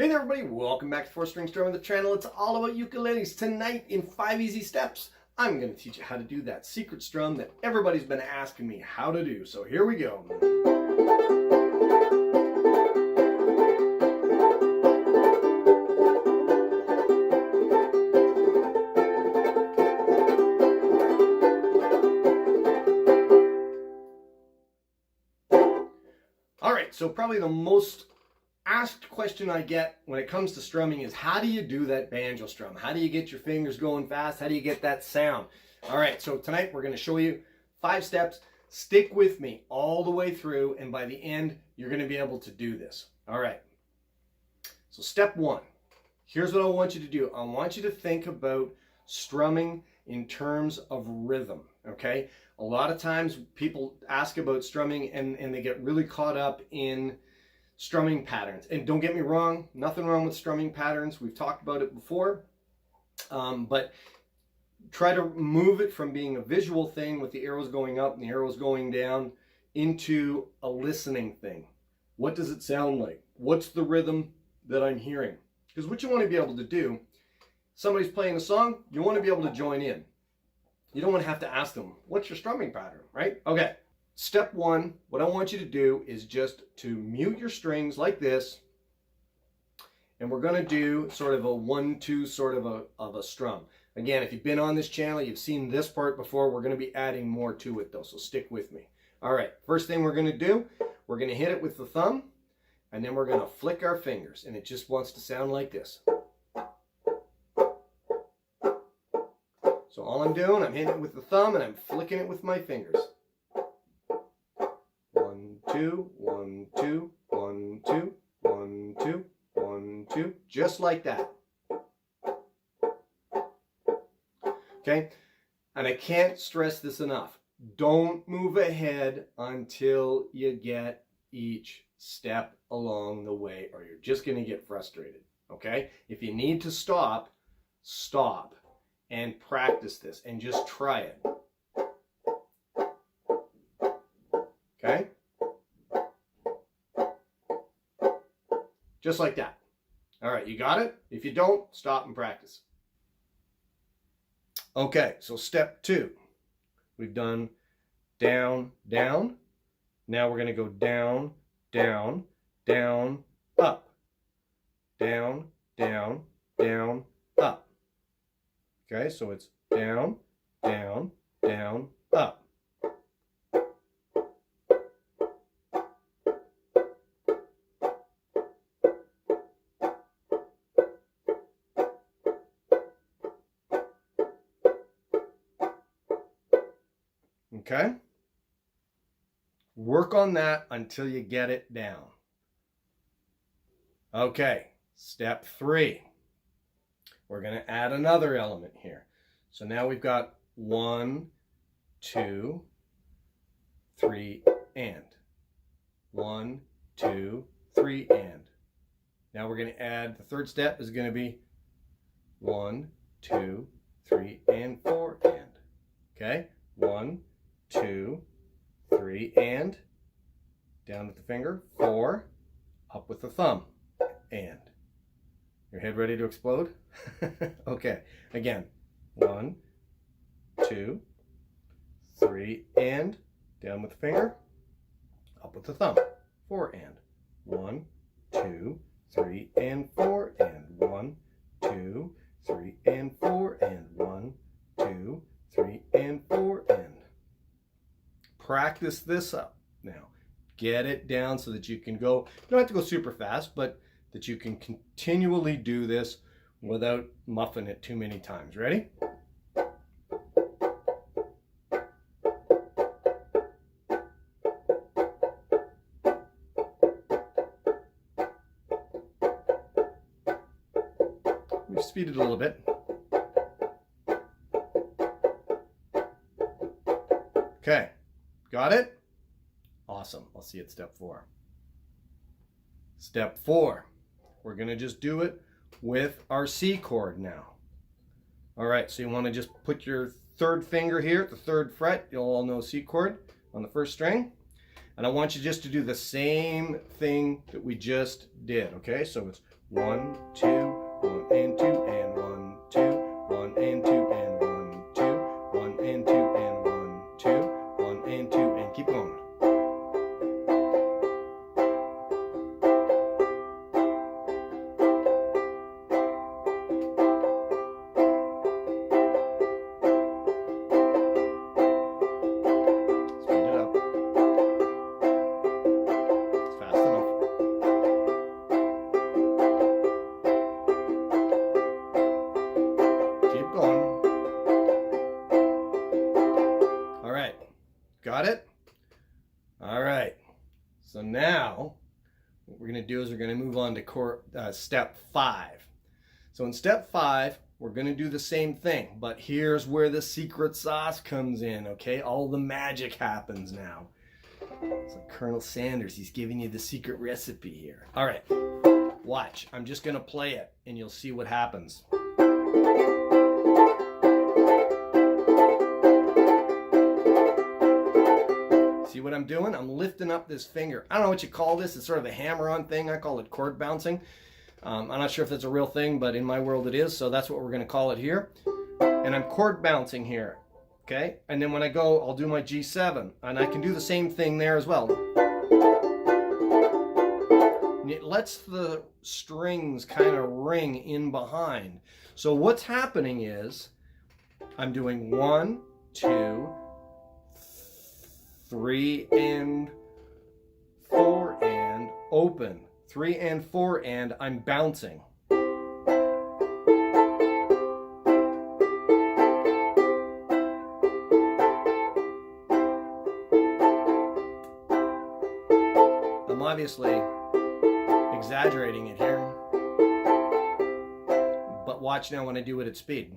Hey there everybody, welcome back to 4-String Strummer, the channel. It's all about ukuleles. Tonight in 5 easy steps, I'm going to teach you how to do that secret strum that everybody's been asking me how to do. So here we go. Alright, so probably the most asked question I get when it comes to strumming is, how do you do that banjo strum? How do you get your fingers going fast? How do you get that sound? All right, so tonight we're going to show you 5 steps. Stick with me all the way through, and by the end, you're going to be able to do this. All right, so step 1. Here's what I want you to do. I want you to think about strumming in terms of rhythm, okay? A lot of times people ask about strumming and they get really caught up in strumming patterns. And don't get me wrong, nothing wrong with strumming patterns. We've talked about it before, but try to move it from being a visual thing with the arrows going up and the arrows going down into a listening thing. What does it sound like? What's the rhythm that I'm hearing? Because what you want to be able to do, somebody's playing a song, you want to be able to join in. You don't want to have to ask them, what's your strumming pattern, right? Okay. Step 1, what I want you to do is just to mute your strings like this, and we're going to do sort of a 1-2 sort of a strum. Again, if you've been on this channel, you've seen this part before. We're going to be adding more to it though, so stick with me. All right, first thing we're going to do, we're going to hit it with the thumb, and then we're going to flick our fingers, and it just wants to sound like this. So all I'm doing, I'm hitting it with the thumb and I'm flicking it with my fingers. 1, 2, 1, 2, 1, 2, 1, 2, 1, 2, just like that. Okay, and I can't stress this enough. Don't move ahead until you get each step along the way, or you're just going to get frustrated. Okay, if you need to stop, stop and practice this and just try it. Okay? Just like that. All right, you got it? If you don't, stop and practice. Okay, so step 2. We've done down, down. Now we're going to go down, down, down, up. Down, down, down, up. Okay, so it's down, down, down, up. Okay? Work on that until you get it down. Okay, step 3. We're going to add another element here. So now we've got 1, 2, 3, and. 1, 2, 3, and. Now we're going to add, the third step is going to be 1, 2, 3, and 4, and. Okay? 1, 2, 3, and. Down with the finger, 4, up with the thumb, and. Your head ready to explode? Okay, again. 1, 2, 3, and. Down with the finger, up with the thumb, 4, and. 1, 2, 3, and 4, and. 1, 2, 3, and 4, and. 1, 2, 3, and 4, and. Practice this up now. Get it down so that you can go, you don't have to go super fast, but that you can continually do this without muffing it too many times. Ready? Let me speed it a little bit. Okay, got it? Awesome. I'll see you at step 4. Step 4. We're going to just do it with our C chord now. All right, so you want to just put your third finger here at the 3rd fret. You'll all know C chord on the 1st string. And I want you just to do the same thing that we just did, okay? So it's 1, 2, 1 and 2 and 1, 2, 1 and 2 and 1, 2, 1 and 2 and 1, 2, 1 and 2 and keep going. Got it? All right. So now what we're going to do is we're going to move on to step 5. So in step 5, we're going to do the same thing, but here's where the secret sauce comes in, okay? All the magic happens now. It's like Colonel Sanders, he's giving you the secret recipe here. All right, watch. I'm just going to play it and you'll see what happens. See what I'm doing? I'm lifting up this finger. I don't know what you call this. It's sort of a hammer-on thing. I call it chord bouncing. I'm not sure if that's a real thing, but in my world it is, so that's what we're going to call it here. And I'm chord bouncing here, okay? And then when I go, I'll do my G7, and I can do the same thing there as well. And it lets the strings kind of ring in behind. So what's happening is I'm doing 1, 2, 3 and 4 and open, 3 and 4 and I'm bouncing. I'm obviously exaggerating it here, but watch now when I do it at speed.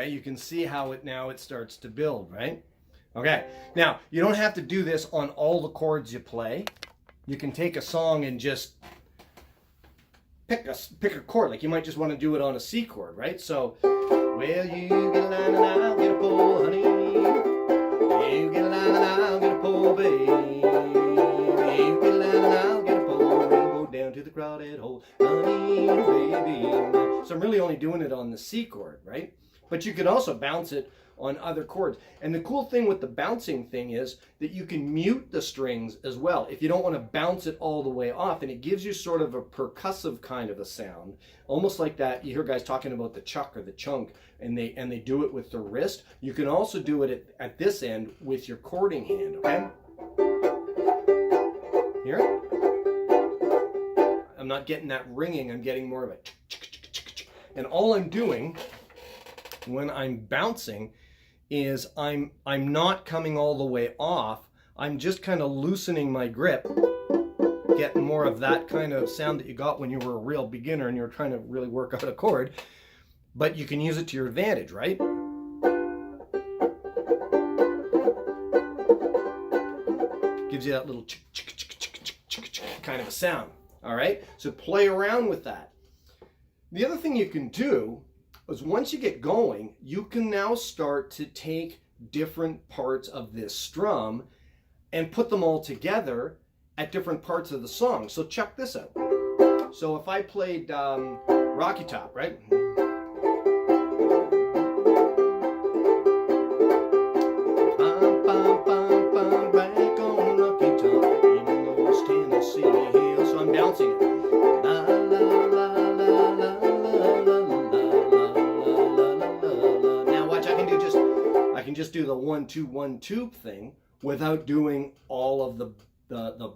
You can see how it starts to build, right? Okay, now you don't have to do this on all the chords you play. You can take a song and just pick a chord. Like you might just want to do it on a C chord, right? So, well, you get a line and I'll get a pole, honey. You get a line and I'll get a pole, baby. You get a line and I'll get a pole. We'll go down to the crowded hole, honey, baby. So I'm really only doing it on the C chord, right? But you can also bounce it on other chords. And the cool thing with the bouncing thing is that you can mute the strings as well if you don't want to bounce it all the way off. And it gives you sort of a percussive kind of a sound, almost like that. You hear guys talking about the chuck or the chunk, and they do it with their wrist. You can also do it at this end with your chording hand, okay? Hear it? I'm not getting that ringing. I'm getting more of a and all I'm doing when I'm bouncing is I'm not coming all the way off. I'm just kind of loosening my grip, getting more of that kind of sound that you got when you were a real beginner and you were trying to really work out a chord. But you can use it to your advantage, right? Gives you that little kind of a sound, all right? So play around with that. The other thing you can do is once you get going, you can now start to take different parts of this strum and put them all together at different parts of the song. So check this out. So if I played Rocky Top, right? Back on Rocky Top in those Tennessee hills. So I'm bouncing it. La, la, la, la, la, la. I can just do the 1 2 1 2 thing without doing all of the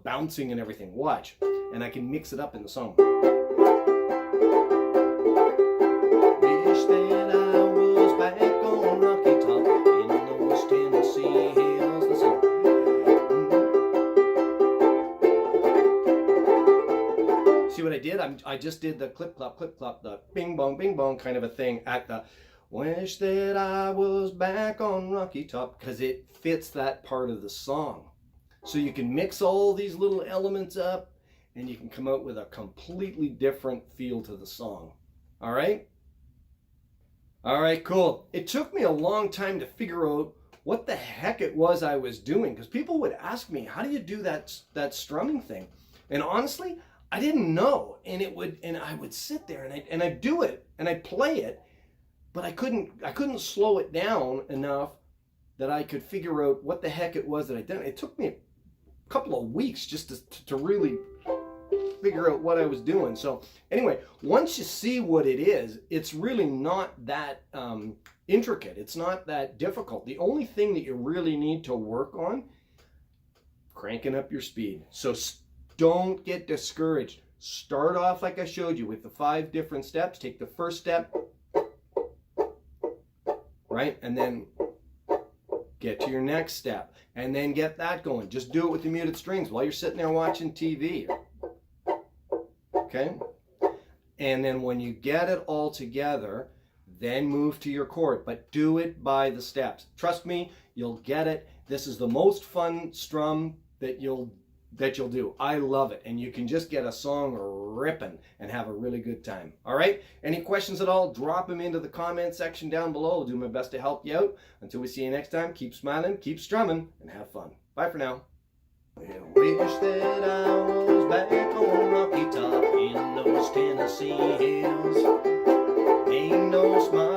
bouncing and everything. Watch, and I can mix it up in the song. Wish that I was back on Rocky Top in those Tennessee hills. Listen. See what I did? I just did the clip clop, the bing bong kind of a thing at the wish that I was back on Rocky Top, because it fits that part of the song. So you can mix all these little elements up and you can come out with a completely different feel to the song. All right? All right, cool. It took me a long time to figure out what the heck it was I was doing, because people would ask me, how do you do that strumming thing? And honestly, I didn't know. And I would sit there and I'd do it and I'd play it, but I couldn't slow it down enough that I could figure out what the heck it was that I'd done. It took me a couple of weeks just to really figure out what I was doing. So anyway, once you see what it is, it's really not that intricate. It's not that difficult. The only thing that you really need to work on, cranking up your speed. So don't get discouraged. Start off like I showed you with the 5 different steps. Take the first step, right? And then get to your next step and then get that going. Just do it with the muted strings while you're sitting there watching TV. Okay? And then when you get it all together, then move to your chord, but do it by the steps. Trust me, you'll get it. This is the most fun strum that you'll do. I love it. And you can just get a song ripping and have a really good time. All right? Any questions at all, drop them into the comment section down below. I'll do my best to help you out. Until we see you next time, keep smiling, keep strumming, and have fun. Bye for now. I wish that I was back on Rocky Top in those Tennessee hills. Ain't no smile